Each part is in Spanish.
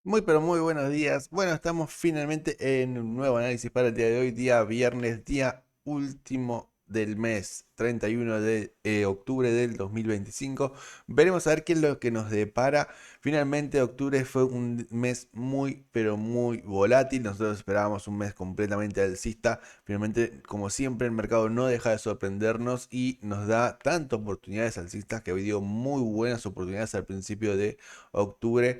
Muy pero muy buenos días. Bueno, estamos finalmente en un nuevo análisis para el día de hoy, día viernes, día último del mes, 31 de octubre del 2025. Veremos a ver qué es lo que nos depara. Finalmente octubre fue un mes muy pero muy volátil. Nosotros esperábamos un mes completamente alcista. Finalmente, como siempre, el mercado no deja de sorprendernos y nos da tantas oportunidades alcistas que hoy dio muy buenas oportunidades al principio de octubre,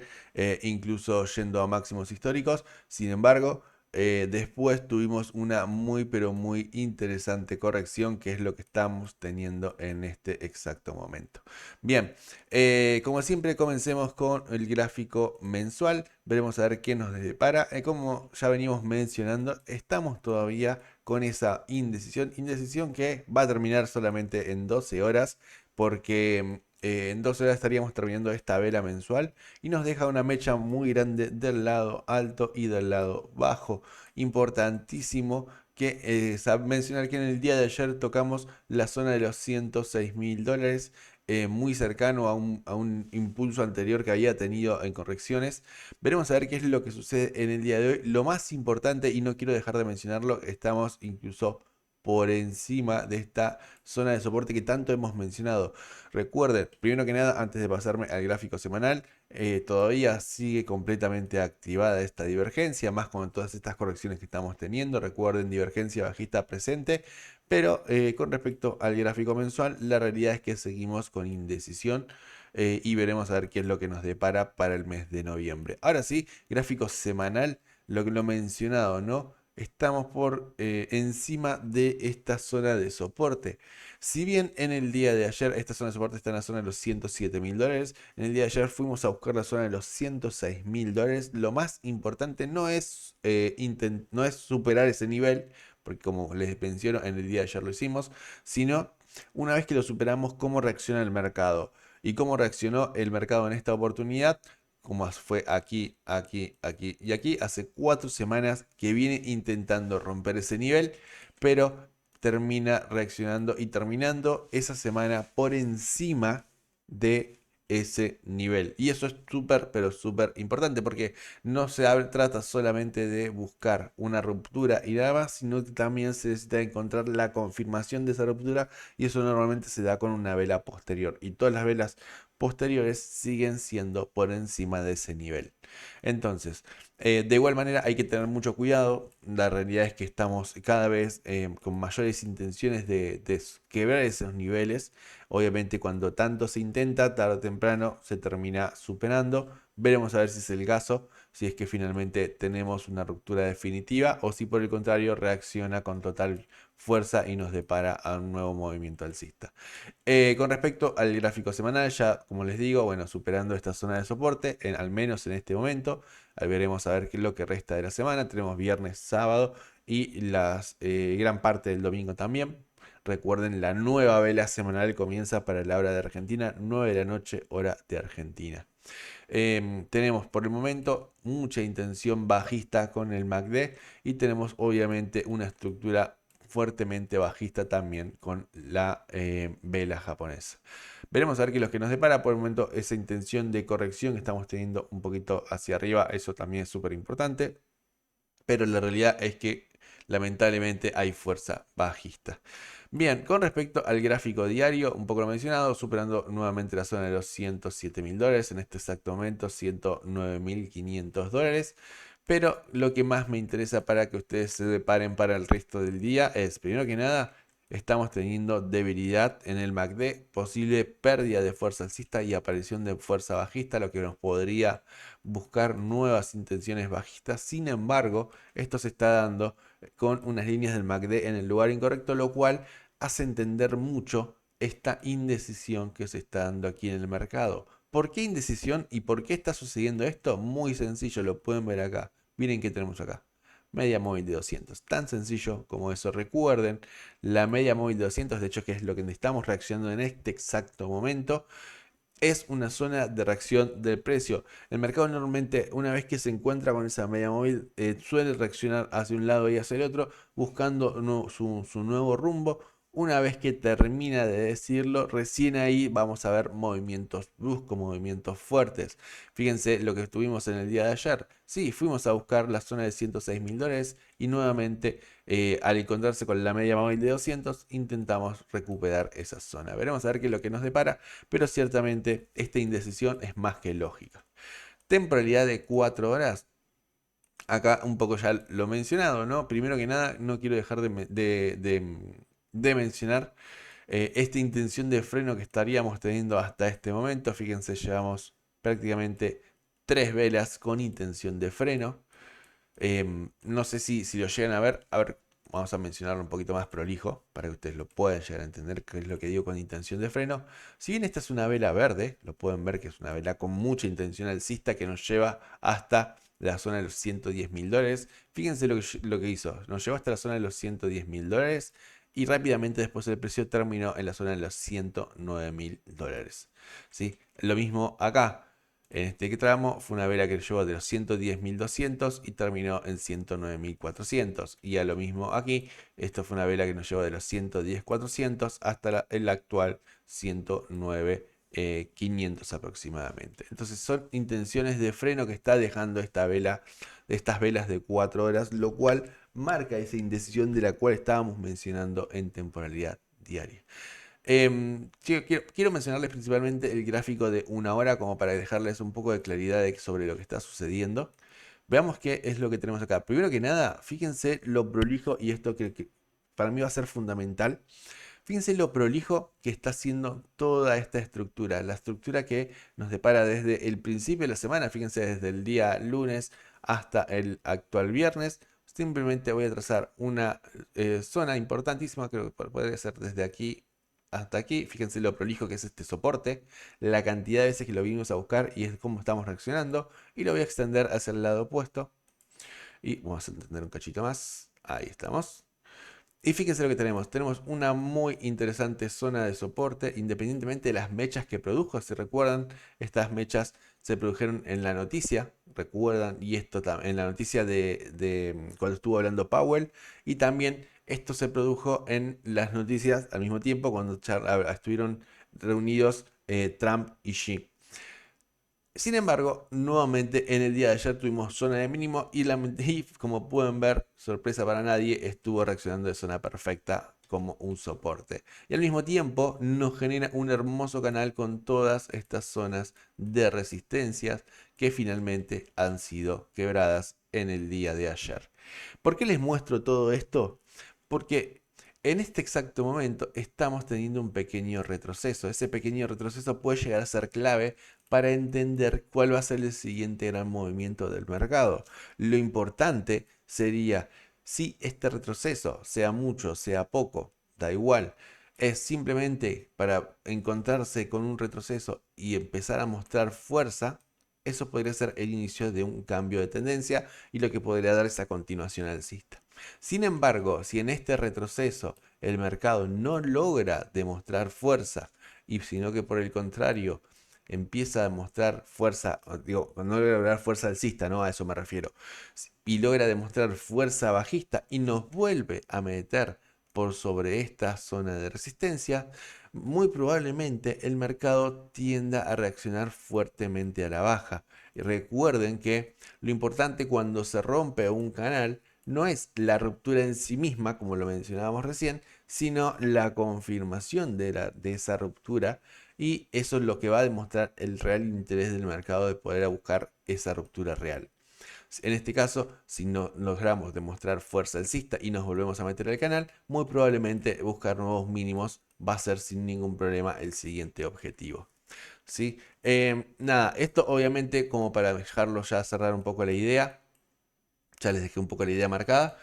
incluso yendo a máximos históricos. Sin embargo, después tuvimos una muy pero muy interesante corrección, que es lo que estamos teniendo en este exacto momento. Bien, como siempre comencemos con el gráfico mensual. Veremos a ver qué nos depara. Como ya venimos mencionando, estamos todavía con esa indecisión que va a terminar solamente en 12 horas, porque en 12 horas estaríamos terminando esta vela mensual y nos deja una mecha muy grande del lado alto y del lado bajo. Importantísimo que mencionar que en el día de ayer tocamos la zona de los $106.000, muy cercano a un impulso anterior que había tenido en correcciones. Veremos a ver qué es lo que sucede en el día de hoy. Lo más importante, y no quiero dejar de mencionarlo, estamos incluso por encima de esta zona de soporte que tanto hemos mencionado. Recuerden, primero que nada, antes de pasarme al gráfico semanal, todavía sigue completamente activada esta divergencia, más con todas estas correcciones que estamos teniendo. Recuerden, divergencia bajista presente, pero con respecto al gráfico mensual, la realidad es que seguimos con indecisión, y veremos a ver qué es lo que nos depara para el mes de noviembre. Ahora sí, gráfico semanal, lo mencionado, ¿no? Estamos por encima de esta zona de soporte. Si bien en el día de ayer esta zona de soporte está en la zona de los $107.000, en el día de ayer fuimos a buscar la zona de los $106.000. Lo más importante no es superar ese nivel, porque como les menciono, en el día de ayer lo hicimos, sino una vez que lo superamos, cómo reacciona el mercado. Y cómo reaccionó el mercado en esta oportunidad, como fue aquí, aquí, aquí y aquí, hace 4 semanas que viene intentando romper ese nivel, pero termina reaccionando y terminando esa semana por encima de ese nivel. Y eso es súper, pero súper importante, porque no trata solamente de buscar una ruptura y nada más, sino que también se necesita encontrar la confirmación de esa ruptura, y eso normalmente se da con una vela posterior. Y todas las velas posteriores siguen siendo por encima de ese nivel. Entonces, de igual manera hay que tener mucho cuidado. La realidad es que estamos cada vez con mayores intenciones de quebrar esos niveles. Obviamente cuando tanto se intenta, tarde o temprano se termina superando. Veremos a ver si es el caso, si es que finalmente tenemos una ruptura definitiva o si por el contrario reacciona con total fuerza y nos depara a un nuevo movimiento alcista. Con respecto al gráfico semanal, ya como les digo, bueno, superando esta zona de soporte, al menos en este momento. Ahí veremos a ver qué es lo que resta de la semana. Tenemos viernes, sábado y gran parte del domingo también. Recuerden, la nueva vela semanal comienza para la hora de Argentina, 9 de la noche, hora de Argentina. Tenemos por el momento mucha intención bajista con el MACD, y tenemos obviamente una estructura fuertemente bajista también con la vela japonesa. Veremos a ver qué es lo que nos depara. Por el momento, esa intención de corrección que estamos teniendo un poquito hacia arriba, eso también es súper importante, pero la realidad es que lamentablemente hay fuerza bajista. Bien, con respecto al gráfico diario, un poco lo mencionado, superando nuevamente la zona de los $107.000, en este exacto momento $109.500. Pero lo que más me interesa para que ustedes se preparen para el resto del día es, primero que nada, estamos teniendo debilidad en el MACD, posible pérdida de fuerza alcista y aparición de fuerza bajista, lo que nos podría buscar nuevas intenciones bajistas. Sin embargo, esto se está dando con unas líneas del MACD en el lugar incorrecto, lo cual hace entender mucho esta indecisión que se está dando aquí en el mercado. ¿Por qué indecisión y por qué está sucediendo esto? Muy sencillo, lo pueden ver acá. Miren qué tenemos acá. Media móvil de 200. Tan sencillo como eso. Recuerden, la media móvil de 200, de hecho, que es lo que estamos reaccionando en este exacto momento, es una zona de reacción del precio. El mercado normalmente, una vez que se encuentra con esa media móvil, suele reaccionar hacia un lado y hacia el otro, buscando su nuevo rumbo. Una vez que termina de decirlo, recién ahí vamos a ver movimientos bruscos, movimientos fuertes. Fíjense lo que estuvimos en el día de ayer. Sí, fuimos a buscar la zona de 106.000 dólares y nuevamente al encontrarse con la media móvil de 200 intentamos recuperar esa zona. Veremos a ver qué es lo que nos depara, pero ciertamente esta indecisión es más que lógica. Temporalidad de 4 horas. Acá un poco ya lo mencionado, ¿no? Primero que nada, no quiero dejar de mencionar esta intención de freno que estaríamos teniendo hasta este momento. Fíjense, llevamos prácticamente 3 velas con intención de freno. No sé si lo llegan a ver. A ver, vamos a mencionarlo un poquito más prolijo para que ustedes lo puedan llegar a entender qué es lo que digo con intención de freno. Si bien esta es una vela verde, lo pueden ver que es una vela con mucha intención alcista que nos lleva hasta la zona de los 110.000 dólares. Fíjense lo que hizo. Nos llevó hasta la zona de los 110.000 dólares y rápidamente después el precio terminó en la zona de los 109.000 dólares. ¿Sí? Lo mismo acá. En este tramo fue una vela que llevó de los 110.200 y terminó en 109.400. Y a lo mismo aquí, esto fue una vela que nos llevó de los 110.400 hasta el actual 109.500 aproximadamente. Entonces son intenciones de freno que está dejando esta vela, estas velas de 4 horas, lo cual marca esa indecisión de la cual estábamos mencionando en temporalidad diaria. Quiero mencionarles principalmente el gráfico de 1 hora como para dejarles un poco de claridad sobre lo que está sucediendo. Veamos qué es lo que tenemos acá. Primero que nada, fíjense lo prolijo y esto que para mí va a ser fundamental. Fíjense lo prolijo que está haciendo toda esta estructura. La estructura que nos depara desde el principio de la semana. Fíjense desde el día lunes hasta el actual viernes. Simplemente voy a trazar una zona importantísima. Creo que podría ser desde aquí hasta aquí. Fíjense lo prolijo que es este soporte. La cantidad de veces que lo vinimos a buscar y es cómo estamos reaccionando. Y lo voy a extender hacia el lado opuesto. Y vamos a entender un cachito más. Ahí estamos. Y fíjense lo que tenemos. Tenemos una muy interesante zona de soporte, independientemente de las mechas que produjo. Si recuerdan, estas mechas se produjeron en la noticia. Recuerdan, y esto en la noticia de cuando estuvo hablando Powell. Y también esto se produjo en las noticias al mismo tiempo cuando estuvieron reunidos Trump y Xi. Sin embargo, nuevamente en el día de ayer tuvimos zona de mínimo y como pueden ver, sorpresa para nadie, estuvo reaccionando de zona perfecta como un soporte. Y al mismo tiempo nos genera un hermoso canal con todas estas zonas de resistencias que finalmente han sido quebradas en el día de ayer. ¿Por qué les muestro todo esto? Porque en este exacto momento estamos teniendo un pequeño retroceso. Ese pequeño retroceso puede llegar a ser clave para entender cuál va a ser el siguiente gran movimiento del mercado. Lo importante sería si este retroceso, sea mucho, sea poco, da igual, es simplemente para encontrarse con un retroceso y empezar a mostrar fuerza. Eso podría ser el inicio de un cambio de tendencia y lo que podría dar esa continuación alcista. Sin embargo, si en este retroceso el mercado no logra demostrar fuerza, y sino que por el contrario empieza a demostrar fuerza, digo, no logra lograr fuerza alcista, no a eso me refiero, y logra demostrar fuerza bajista y nos vuelve a meter por sobre esta zona de resistencia, muy probablemente el mercado tienda a reaccionar fuertemente a la baja. Y recuerden que lo importante cuando se rompe un canal no es la ruptura en sí misma, como lo mencionábamos recién, sino la confirmación de esa ruptura. Y eso es lo que va a demostrar el real interés del mercado de poder buscar esa ruptura real. En este caso, si no logramos demostrar fuerza alcista y nos volvemos a meter al canal, muy probablemente buscar nuevos mínimos va a ser sin ningún problema el siguiente objetivo. ¿Sí? Nada, esto obviamente como para dejarlo ya cerrar un poco la idea, ya les dejé un poco la idea marcada.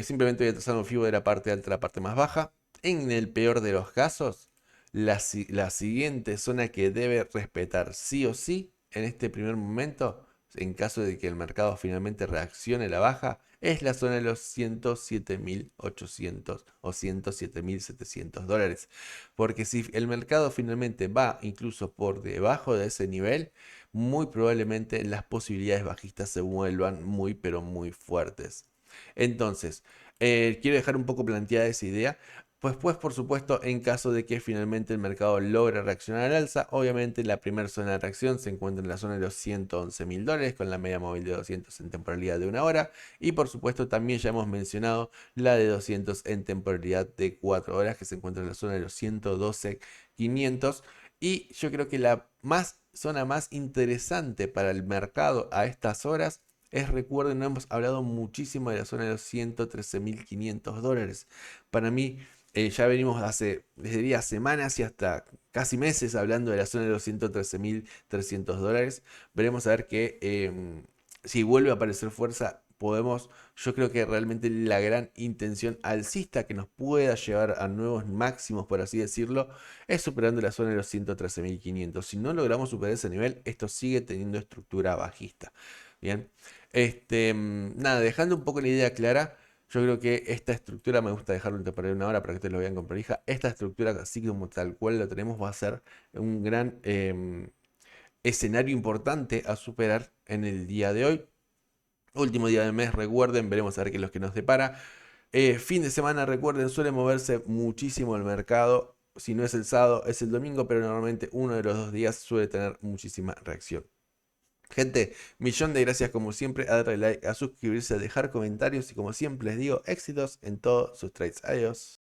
Simplemente voy a trazar un FIBO de la parte alta a la parte más baja. En el peor de los casos, la siguiente zona que debe respetar sí o sí en este primer momento, en caso de que el mercado finalmente reaccione a la baja, es la zona de los 107.800 o 107.700 dólares. Porque si el mercado finalmente va incluso por debajo de ese nivel, muy probablemente las posibilidades bajistas se vuelvan muy pero muy fuertes. Entonces, quiero dejar un poco planteada esa idea. Pues, por supuesto, en caso de que finalmente el mercado logre reaccionar al alza, obviamente la primera zona de reacción se encuentra en la zona de los 111 mil dólares con la media móvil de 200 en temporalidad de una hora y por supuesto también ya hemos mencionado la de 200 en temporalidad de 4 horas que se encuentra en la zona de los 112.500 y yo creo que la zona más interesante para el mercado a estas horas es, recuerden, no hemos hablado muchísimo de la zona de los 113.500 dólares. Para mí, ya venimos desde días, semanas y hasta casi meses hablando de la zona de los 113.300 dólares. Veremos a ver que si vuelve a aparecer fuerza, yo creo que realmente la gran intención alcista que nos pueda llevar a nuevos máximos, por así decirlo, es superando la zona de los 113.500. Si no logramos superar ese nivel, esto sigue teniendo estructura bajista. Bien, nada, dejando un poco la idea clara. Yo creo que esta estructura, me gusta dejarlo entre una hora para que ustedes lo vean con prolija. Esta estructura, así como tal cual lo tenemos, va a ser un gran escenario importante a superar en el día de hoy. Último día del mes, recuerden, veremos a ver qué es lo que nos depara. Fin de semana, recuerden, suele moverse muchísimo el mercado. Si no es el sábado, es el domingo, pero normalmente uno de los dos días suele tener muchísima reacción. Gente, millón de gracias como siempre, a darle like, a suscribirse, a dejar comentarios y como siempre les digo, éxitos en todos sus trades. Adiós.